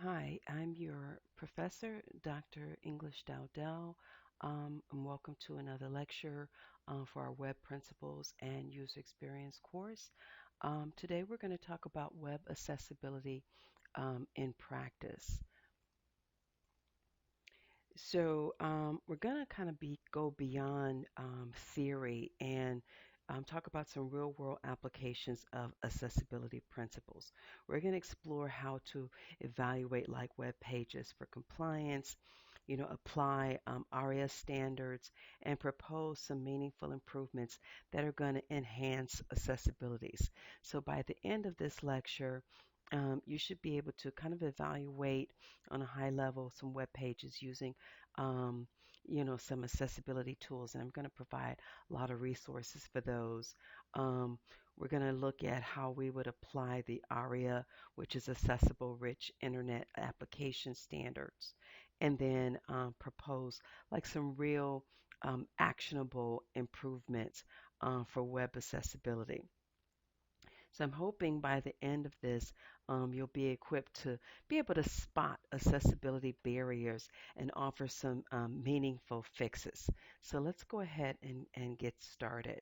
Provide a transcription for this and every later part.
Hi, I'm your professor, Dr. English Dowdell, and welcome to another lecture for our Web Principles and User Experience course. Today we're going to talk about web accessibility in practice. We're going to kind of go beyond theory and talk about some real world applications of accessibility principles. We're going to explore how to evaluate like web pages for compliance, apply ARIA standards, and propose some meaningful improvements that are going to enhance accessibilities. So by the end of this lecture, you should be able to kind of evaluate on a high level some web pages using um, some accessibility tools, and I'm going to provide a lot of resources for those. Um, we're going to look at how we would apply the ARIA, which is Accessible Rich Internet Application Standards, and then propose like some real actionable improvements for web accessibility. So I'm hoping by the end of this, you'll be equipped to be able to spot accessibility barriers and offer some meaningful fixes. So let's go ahead and get started.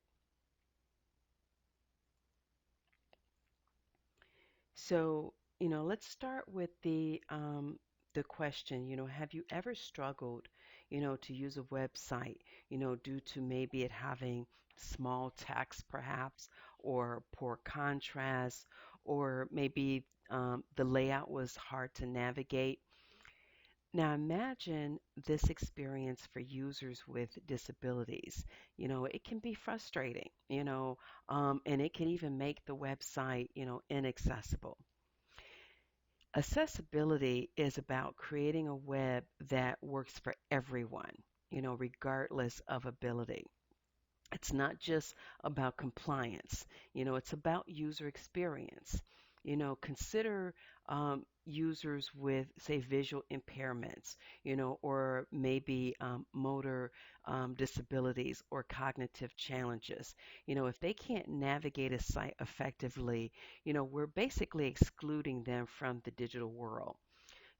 Let's start with the question, have you ever struggled, to use a website, due to maybe it having small text perhaps, or poor contrast, or maybe the layout was hard to navigate? Now imagine this experience for users with disabilities. It can be frustrating, and it can even make the website, inaccessible. Accessibility is about creating a web that works for everyone, regardless of ability. It's not just about compliance, it's about user experience. Consider users with, say, visual impairments, or maybe motor disabilities or cognitive challenges. If they can't navigate a site effectively, we're basically excluding them from the digital world.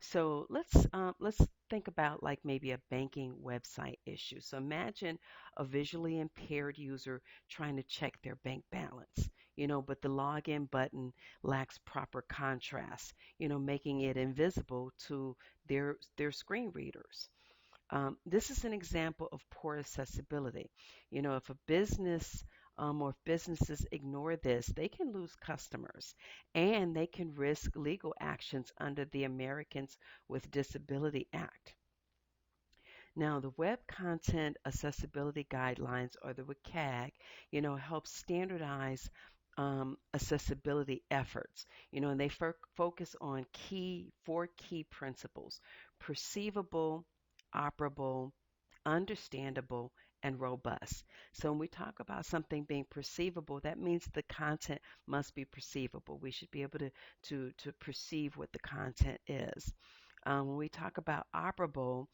So let's think about like maybe a banking website issue. So imagine a visually impaired user trying to check their bank balance, but the login button lacks proper contrast, making it invisible to their screen readers. This is an example of poor accessibility. If a business or if businesses ignore this, they can lose customers and they can risk legal actions under the Americans with Disability Act. Now, the Web Content Accessibility Guidelines, or the WCAG, helps standardize accessibility efforts. And they focus on four key principles: perceivable, operable, understandable, and robust. So when we talk about something being perceivable, that means the content must be perceivable. We should be able to perceive what the content is. When we talk about operable,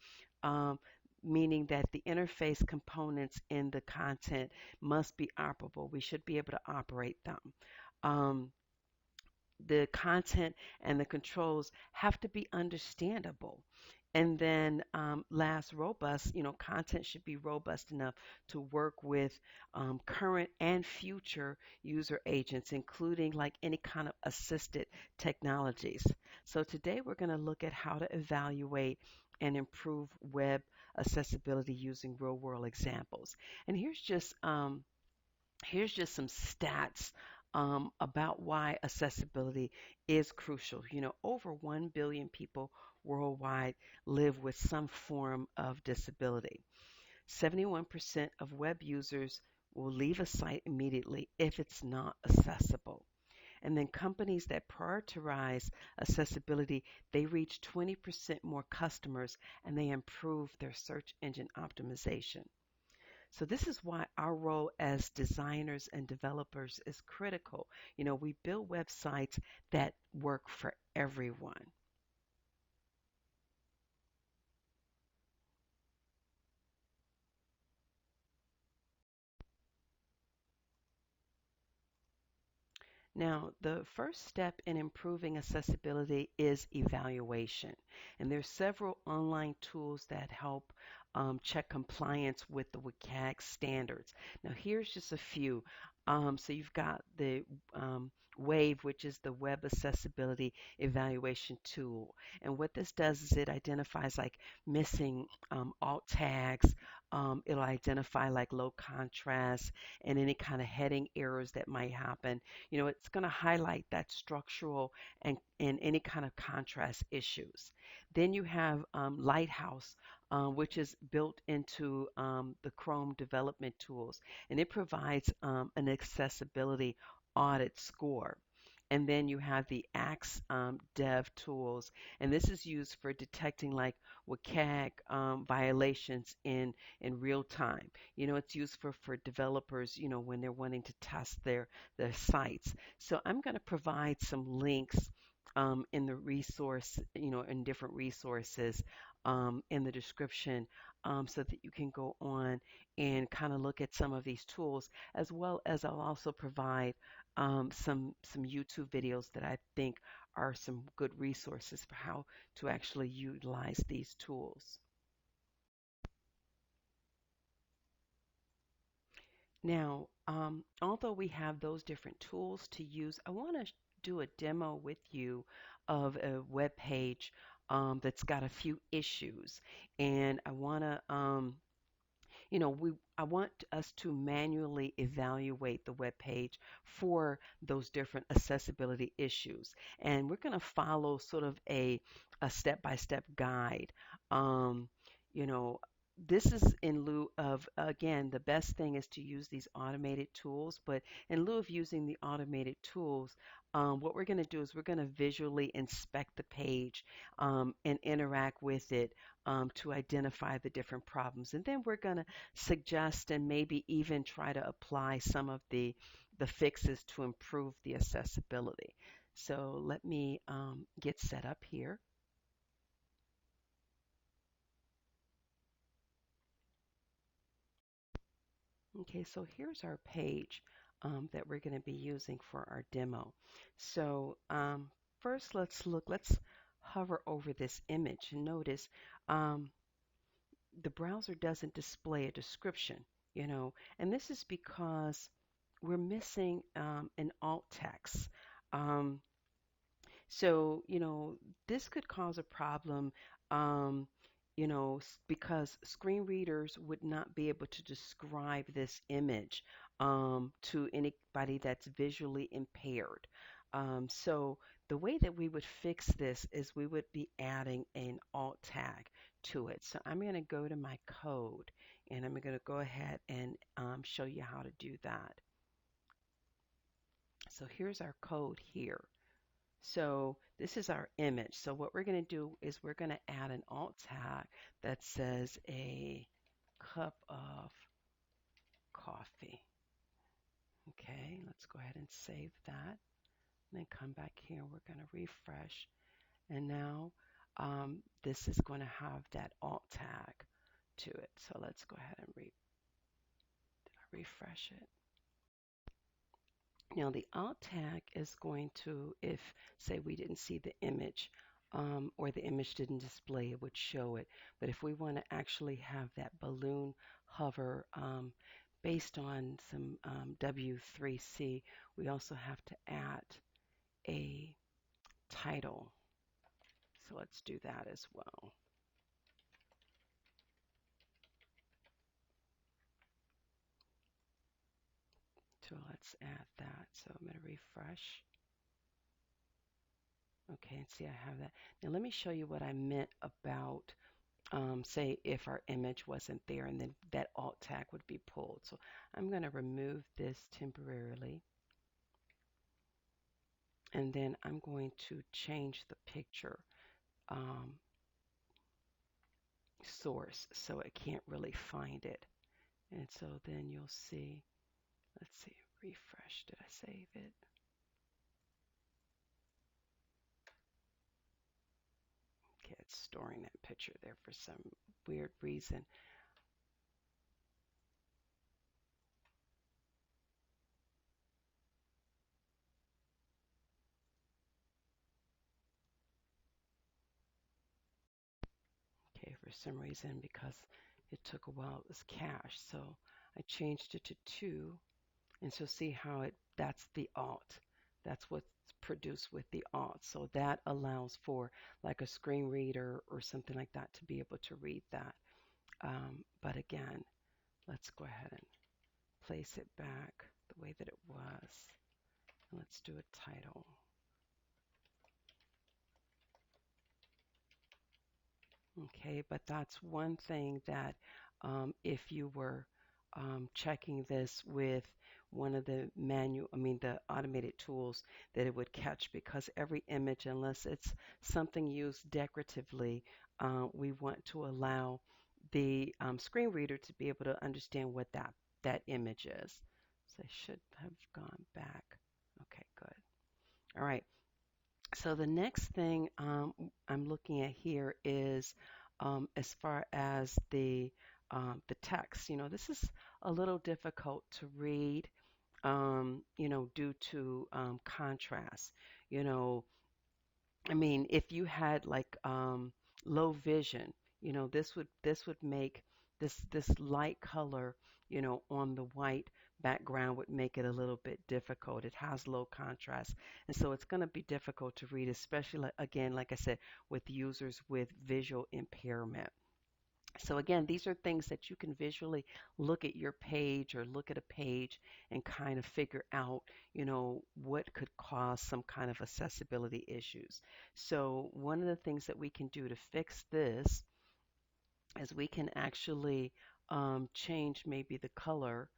um, meaning that the interface components in the content must be operable. We should be able to operate them. Um, the content and the controls have to be understandable. And then last, robust, content should be robust enough to work with current and future user agents, including like any kind of assisted technologies. So today we're going to look at how to evaluate and improve web accessibility using real world examples. And here's just some stats about why accessibility is crucial. Over 1 billion people worldwide live with some form of disability. 71% of web users will leave a site immediately if it's not accessible. And then companies that prioritize accessibility, they reach 20% more customers and they improve their search engine optimization. So this is why our role as designers and developers is critical. We build websites that work for everyone. Now, the first step in improving accessibility is evaluation. And there's several online tools that help check compliance with the WCAG standards. Now, here's just a few. So you've got the WAVE, which is the Web Accessibility Evaluation Tool. And what this does is it identifies like missing alt tags. It'll identify like low contrast and any kind of heading errors that might happen. It's going to highlight that structural and any kind of contrast issues. Then you have Lighthouse, which is built into the Chrome development tools, and it provides an accessibility audit score. And then you have the Axe Dev tools, and this is used for detecting like WCAG violations in real time. It's used for developers, when they're wanting to test their sites. So I'm going to provide some links in the resource, in different resources in the description so that you can go on and kind of look at some of these tools, as well as I'll also provide some YouTube videos that I think are some good resources for how to actually utilize these tools. Now, although we have those different tools to use, I want to do a demo with you of a web page that's got a few issues, and I want to we I want us to manually evaluate the web page for those different accessibility issues. And we're going to follow sort of a step-by-step guide. Um, you know, this is in lieu of, again, the best thing is to use these automated tools, but in lieu of using the automated tools, what we're going to do is we're going to visually inspect the page and interact with it to identify the different problems. And then we're going to suggest and maybe even try to apply some of the fixes to improve the accessibility. So let me get set up here. Okay, so here's our page that we're going to be using for our demo. So first let's hover over this image and notice the browser doesn't display a description, and this is because we're missing an alt text. Um, so, this could cause a problem, um, because screen readers would not be able to describe this image to anybody that's visually impaired. So, the way that we would fix this is we would be adding an alt tag to it. So, I'm going to go to my code and I'm going to go ahead and show you how to do that. So, here's our code here. So this is our image. So what we're going to do is we're going to add an alt tag that says a cup of coffee. Okay, let's go ahead and save that. And then come back here. We're going to refresh. And now this is going to have that alt tag to it. So let's go ahead and refresh it. Now the alt tag is going to, if say we didn't see the image or the image didn't display, it would show it. But if we want to actually have that balloon hover based on some W3C, we also have to add a title. So let's do that as well. So let's add that. So I'm going to refresh. Okay, and see I have that. Now let me show you what I meant about say if our image wasn't there and then that alt tag would be pulled. So I'm going to remove this temporarily. And then I'm going to change the picture source so it can't really find it. And so then you'll see, let's see, refresh. Did I save it? Okay, it's storing that picture there for some weird reason. some reason because it took a while. It was cache. So I changed it to 2. And so see how that's the alt. That's what's produced with the alt. So that allows for like a screen reader or something like that to be able to read that. But again, let's go ahead and place it back the way that it was. Let's do a title. Okay, but that's one thing that if you were checking this with one of the the automated tools, that it would catch because every image, unless it's something used decoratively, we want to allow the screen reader to be able to understand what that image is. So I should have gone back. Okay, good. All right. So the next thing I'm looking at here is as far as the text. This is a little difficult to read, due to contrast. You know, if you had like low vision, this would make this light color, on the white background would make it a little bit difficult. It has low contrast, and so it's going to be difficult to read, especially again, like I said, with users with visual impairment. So again, these are things that you can visually look at your page or look at a page and kind of figure out, what could cause some kind of accessibility issues. So one of the things that we can do to fix this is we can actually change maybe the color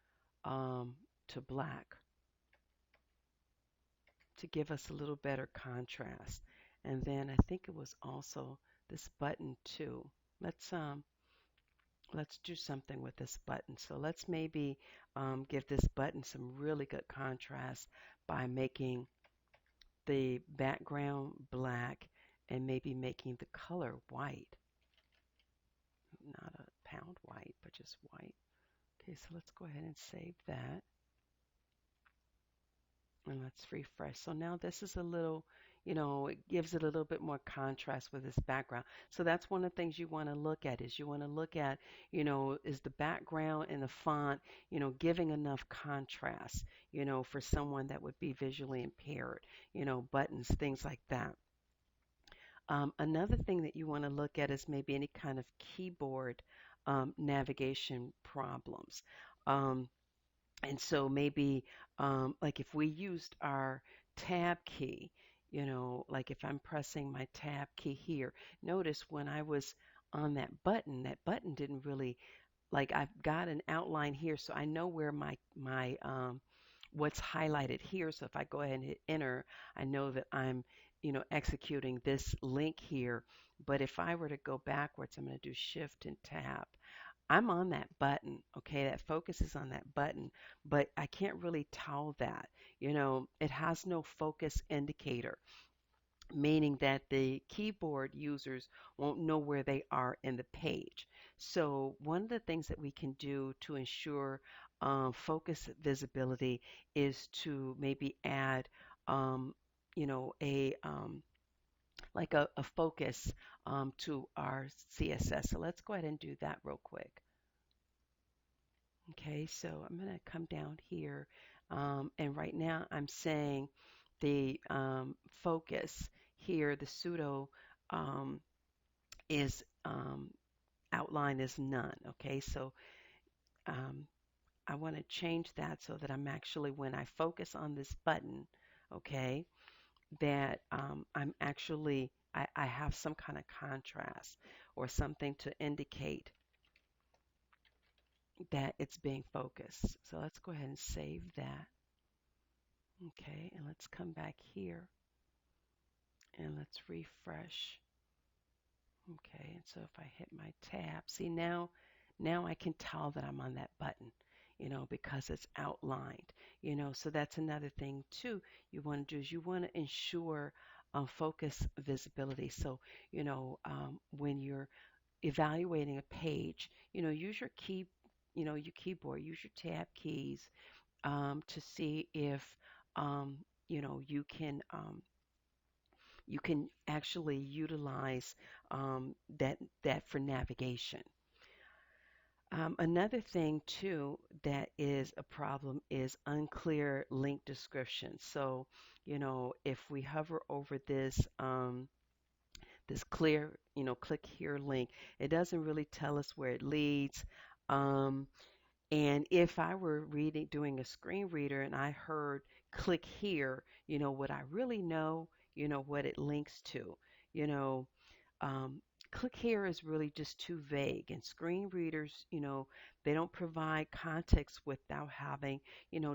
um, to black to give us a little better contrast. And then I think it was also this button too. Let's um, let's do something with this button. So let's maybe give this button some really good contrast by making the background black and maybe making the color white. Not a pound white, but just white. Okay, so let's go ahead and save that. And let's refresh. So now this is a little, it gives it a little bit more contrast with this background. So that's one of the things you want to look at is you want to look at, is the background and the font, giving enough contrast, for someone that would be visually impaired, buttons, things like that. Another thing that you want to look at is maybe any kind of keyboard navigation problems. Um, and so maybe like if we used our tab key, like if I'm pressing my tab key here, notice when I was on that button didn't really, like I've got an outline here, so I know where my what's highlighted here. So if I go ahead and hit enter, I know that I'm, executing this link here. But if I were to go backwards, I'm going to do shift and tab. I'm on that button, okay? That focus is on that button, but I can't really tell that. It has no focus indicator, meaning that the keyboard users won't know where they are in the page. So one of the things that we can do to ensure focus visibility is to maybe add, a like a focus to our CSS. So let's go ahead and do that real quick. Okay, so I'm going to come down here, and right now I'm saying the focus here, the pseudo um, is outline is none. Okay, so um, I want to change that so that I'm actually, when I focus on this button, okay, that I'm actually, I have some kind of contrast or something to indicate that it's being focused. So let's go ahead and save that. Okay, and let's come back here and let's refresh. Okay, and so if I hit my tab, see now I can tell that I'm on that button, because it's outlined, so that's another thing too you want to do is you want to ensure focus visibility. So, when you're evaluating a page, use your your keyboard, use your tab keys to see if, you can you can actually utilize that for navigation. Another thing too that is a problem is unclear link description. So, if we hover over this clear, click here link, it doesn't really tell us where it leads. Um, and if I were doing a screen reader and I heard click here, would I really know, what it links to? You know, um, Click here is really just too vague, and screen readers, they don't provide context without having,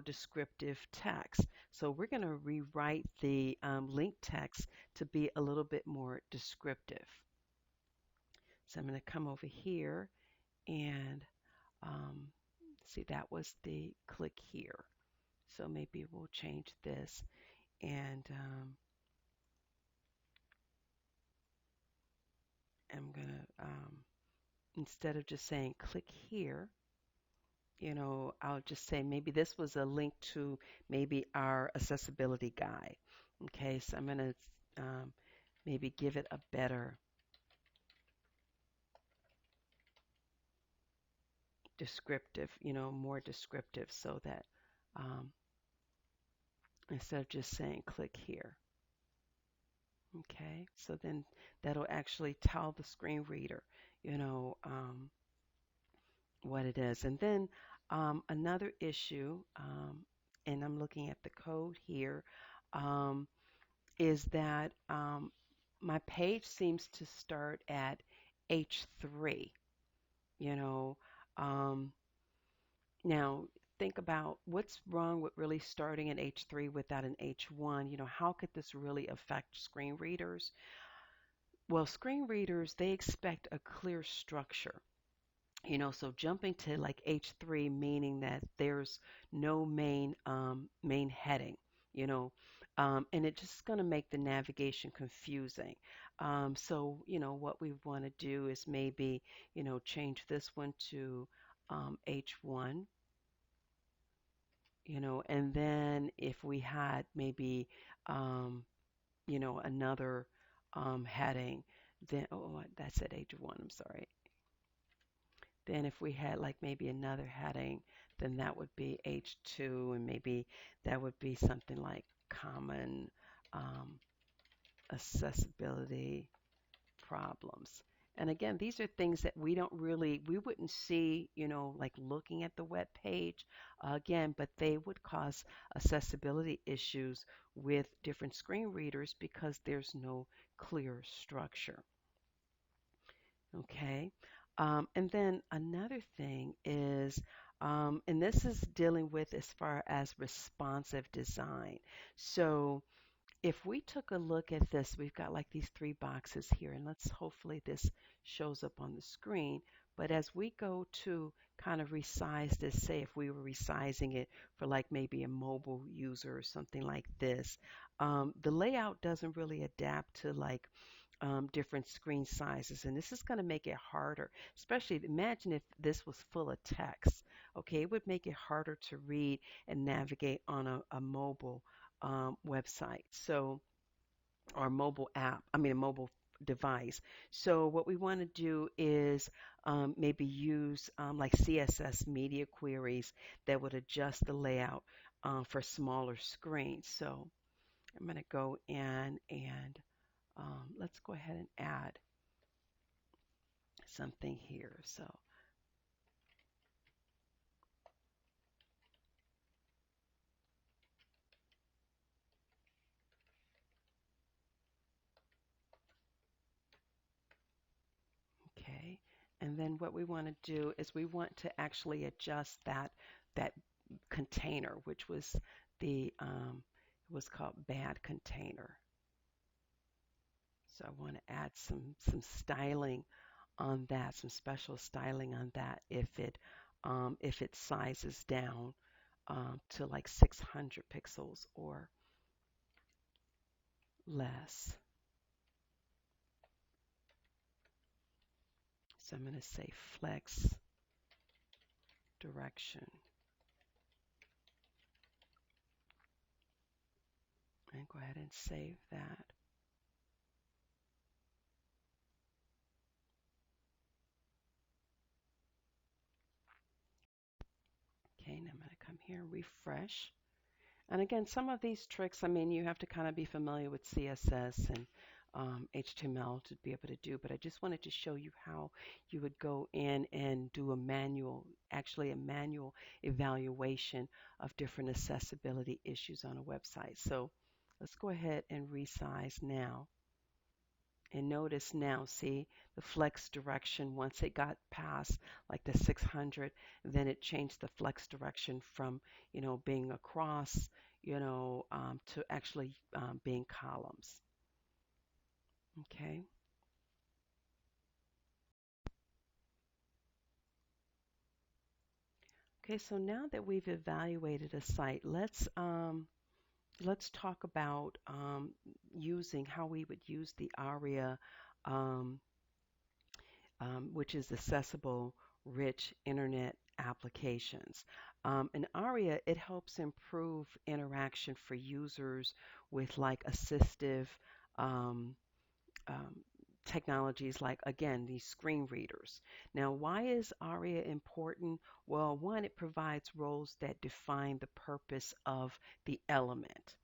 descriptive text. So we're going to rewrite the link text to be a little bit more descriptive. So I'm going to come over here and um, see, that was the click here. So maybe we'll change this and I'm going to instead of just saying click here, I'll just say maybe this was a link to maybe our accessibility guide. Okay, so I'm going to maybe give it a better descriptive, more descriptive so that um, instead of just saying click here. Okay, so then that'll actually tell the screen reader, you know, um, what it is. And then another issue, and I'm looking at the code here, um, is that my page seems to start at H3. You know, um, Now think about what's wrong with really starting at H3 without an H1. How could this really affect screen readers? Well, screen readers, they expect a clear structure. So jumping to like H3 meaning that there's no main heading, you know, and it's just going to make the navigation confusing. So what we want to do is maybe change this one to H1, and then if we had maybe another heading, then that's at H1. I'm sorry. Then if we had like maybe another heading, then that would be H2, and maybe that would be something like common um, accessibility problems. And again, these are things that we wouldn't see, like looking at the web page again, but they would cause accessibility issues with different screen readers because there's no clear structure. Okay. And then another thing is, and this is dealing with as far as responsive design. So if we took a look at this, we've got like these three boxes here, and let's hopefully this shows up on the screen. But as we go to kind of resize this, say if we were resizing it for like maybe a mobile user or something like this, the layout doesn't really adapt to like different screen sizes, and this is going to make it harder. Especially imagine if this was full of text. Okay, it would make it harder to read and navigate on a mobile website. So, or a mobile app. I mean, a mobile device. So what we want to do is maybe use like CSS media queries that would adjust the layout for smaller screens. So I'm going to go in and let's go ahead and add something here. So, okay. And then what we want to do is we want to actually adjust that container, which was the it was called bad container. So I want to add some styling on that, some special styling on that if it sizes down to like 600 pixels or less. So I'm going to say flex direction and go ahead and save that. here, refresh. And again, some of these tricks, I mean, you have to kind of be familiar with CSS and HTML to be able to do, but I just wanted to show you how you would go in and do a manual, actually a manual evaluation of different accessibility issues on a website. So let's go ahead and resize now. And notice now, see the flex direction once it got past like the 600, then it changed the flex direction from, being across, to actually being columns. Okay. Okay, so now that we've evaluated a site, let's talk about using how we would use the ARIA um, which is accessible, rich internet applications. In ARIA, it helps improve interaction for users with like assistive um, um, technologies like, again, these screen readers. Now, why is ARIA important? Well, one, it provides roles that define the purpose of the element.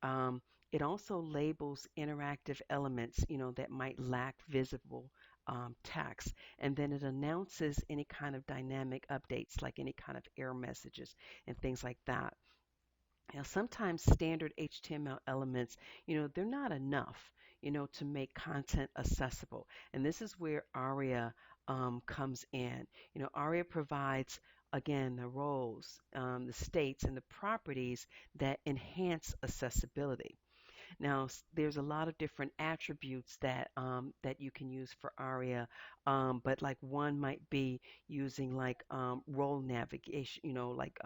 Um, it also labels interactive elements, that might lack visible text, and then it announces any kind of dynamic updates, like any kind of error messages and things like that. Now, sometimes standard HTML elements, they're not enough, to make content accessible, and this is where ARIA comes in. ARIA provides again the roles, the states, and the properties that enhance accessibility. Now, there's a lot of different attributes that you can use for ARIA, but like one might be using like role navigation, like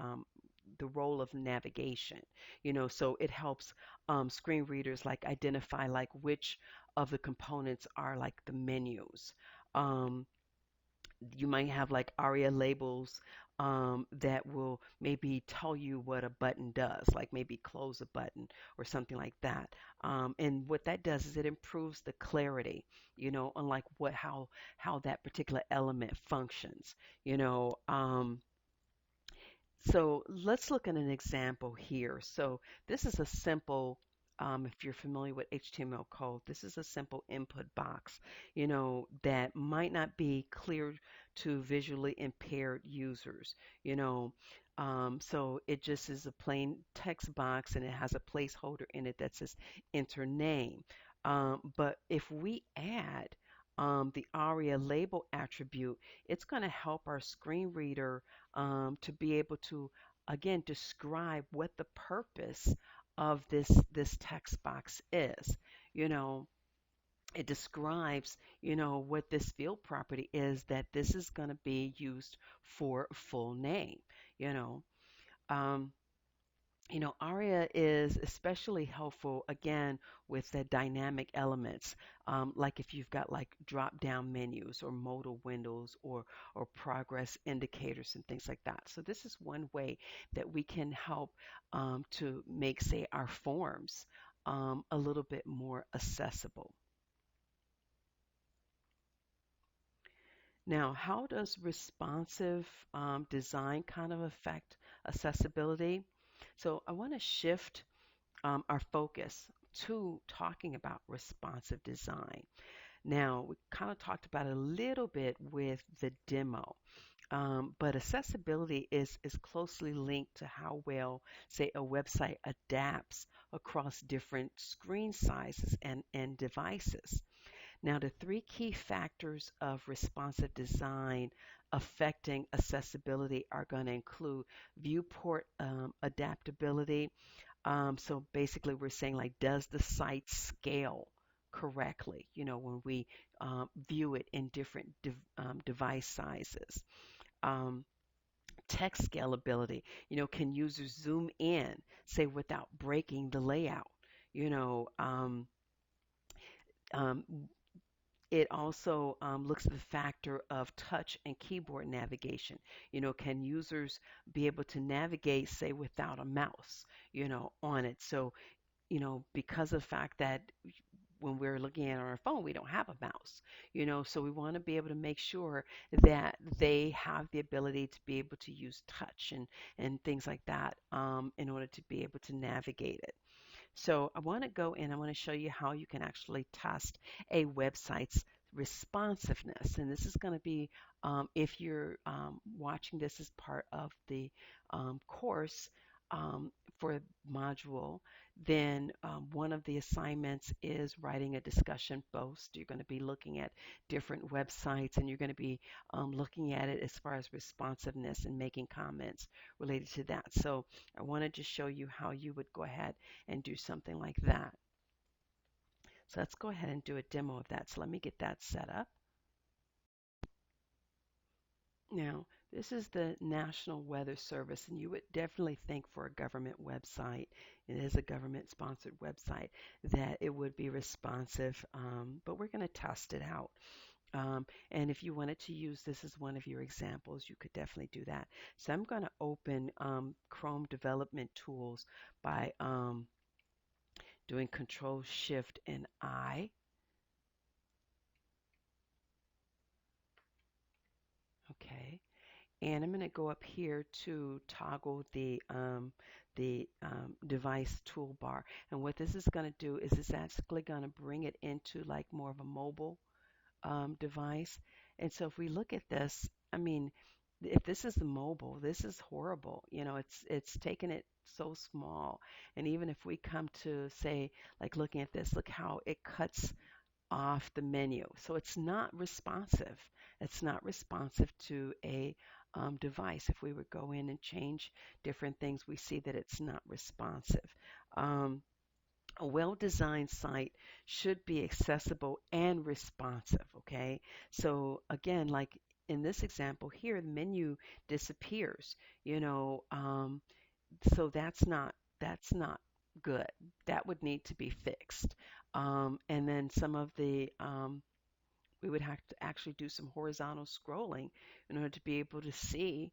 the role of navigation, so it helps screen readers like identify like which of the components are like the menus. Um, you might have like ARIA labels that will maybe tell you what a button does, like maybe close a button or something like that. And what that does is it improves the clarity, on like how that particular element functions, you know. So let's look at an example here. So this is a simple, if you're familiar with HTML code, this is a simple input box, that might not be clear to visually impaired users, you know. So it just is a plain text box and it has a placeholder in it that says enter name. But if we add the ARIA label attribute, it's going to help our screen reader to be able to again describe what the purpose of this text box is. You know, it describes, what this field property is, that this is going to be used for full name. You know, um, ARIA is especially helpful again with the dynamic elements, like if you've got like drop-down menus or modal windows or progress indicators and things like that. So this is one way that we can help to make, say, our forms a little bit more accessible. Now, how does responsive design kind of affect accessibility? So I want to shift our focus to talking about responsive design. Now, we kind of talked about it a little bit with the demo, but accessibility is closely linked to how well, say, a website adapts across different screen sizes and devices. Now, the three key factors of responsive design affecting accessibility are going to include viewport adaptability. So basically, we're saying like, does the site scale correctly? When we view it in different device sizes. Um, Text scalability. Can users zoom in, say, without breaking the layout? You know, um, it also looks at the factor of touch and keyboard navigation. Can users be able to navigate, say, without a mouse, on it? So, because of the fact that when we're looking at it on our phone, we don't have a mouse, so we want to be able to make sure that they have the ability to be able to use touch and things like that in order to be able to navigate it. So I want to go in, I want to show you how you can actually test a website's responsiveness. And this is going to be, if you're watching this as part of the course for module, then one of the assignments is writing a discussion post. You're going to be looking at different websites and you're going to be looking at it as far as responsiveness and making comments related to that. So I wanted to show you how you would go ahead and do something like that. So let's go ahead and do a demo of that. So let me get that set up. Now, this is the National Weather Service, and you would definitely think for a government website, it is a government-sponsored website, that it would be responsive, but we're going to test it out. And if you wanted to use this as one of your examples, you could definitely do that. So I'm going to open Chrome Development Tools by doing Control Shift and I. Okay. And I'm going to go up here to toggle the device toolbar. And what this is going to do is it's actually going to bring it into like more of a mobile device. And so if we look at this, I mean, if this is the mobile, this is horrible. It's taking it so small. And even if we come to say, like looking at this, look how it cuts off the menu. So it's not responsive. It's not responsive to a device. If we would go in and change different things, we see that it's not responsive. A well-designed site should be accessible and responsive, okay? So again, like in this example here, the menu disappears, so that's not good. That would need to be fixed. And then some of the we would have to actually do some horizontal scrolling in order to be able to see,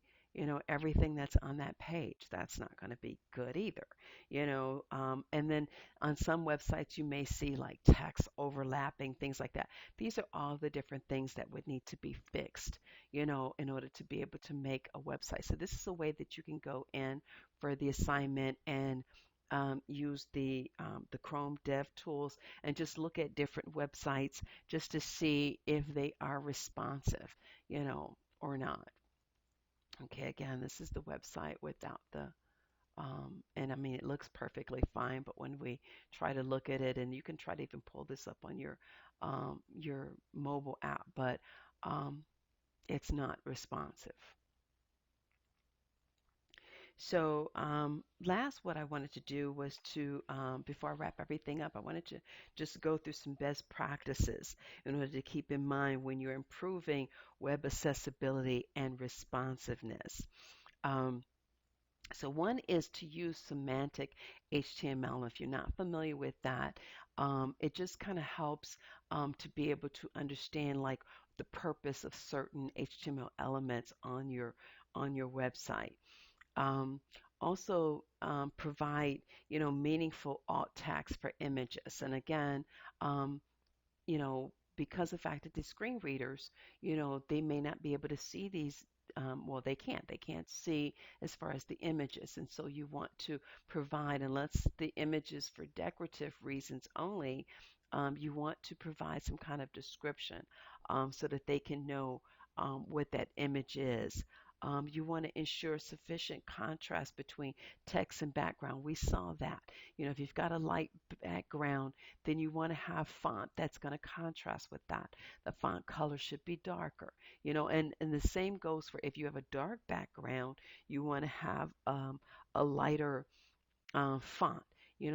everything that's on that page. That's not going to be good either, and then on some websites, you may see like text overlapping, things like that. These are all the different things that would need to be fixed, in order to be able to make a website. So this is a way that you can go in for the assignment and use the Chrome Dev Tools and just look at different websites just to see if they are responsive, or not. Okay, again, this is the website without the, and I mean, it looks perfectly fine, but when we try to look at it, and you can try to even pull this up on your mobile app, but it's not responsive. So last, what I wanted to do was to, before I wrap everything up, I wanted to just go through some best practices in order to keep in mind when you're improving web accessibility and responsiveness. Um, so one is to use semantic HTML. If you're not familiar with that, it just kind of helps to be able to understand like the purpose of certain HTML elements on your website. Um, Also provide, meaningful alt text for images. And again, um, because of the fact that the screen readers, they may not be able to see these. Well, they can't. They can't see as far as the images. And so you want to provide, unless the images for decorative reasons only, you want to provide some kind of description so that they can know what that image is. You want to ensure sufficient contrast between text and background. We saw that. If you've got a light background, then you want to have font that's going to contrast with that. The font color should be darker. And the same goes for if you have a dark background, you want to have a lighter font.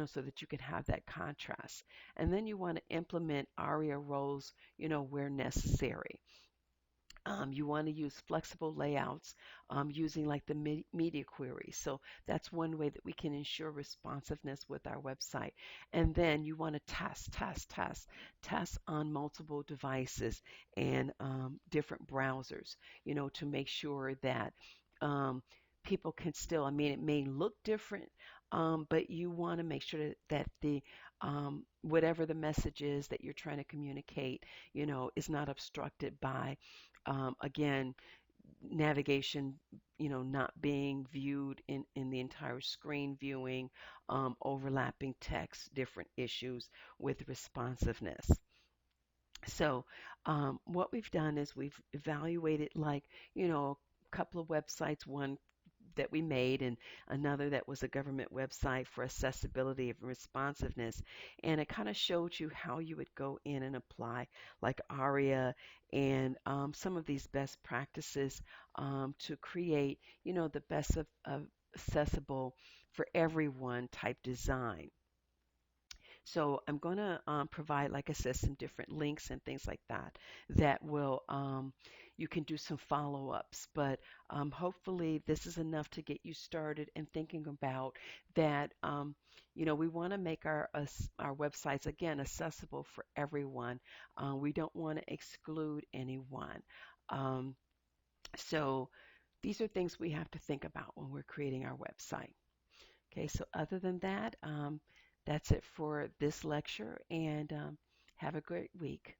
So that you can have that contrast. And then you want to implement ARIA roles, where necessary. You want to use flexible layouts using like the media query. So that's one way that we can ensure responsiveness with our website. And then you want to test on multiple devices and different browsers, to make sure that people can still, I mean, it may look different, but you want to make sure that the whatever the message is that you're trying to communicate, is not obstructed by, again, navigation, not being viewed in the entire screen viewing, overlapping text, different issues with responsiveness. So, what we've done is we've evaluated, like, a couple of websites, one that we made and another that was a government website for accessibility and responsiveness. And it kind of showed you how you would go in and apply, like ARIA and some of these best practices to create, the best of accessible for everyone type design. So I'm going to provide, like I said, some different links and things like that that will, you can do some follow-ups. But hopefully this is enough to get you started and thinking about that. We want to make our websites, again, accessible for everyone. We don't want to exclude anyone. Um, so these are things we have to think about when we're creating our website. Okay, so other than that, that's it for this lecture, and have a great week.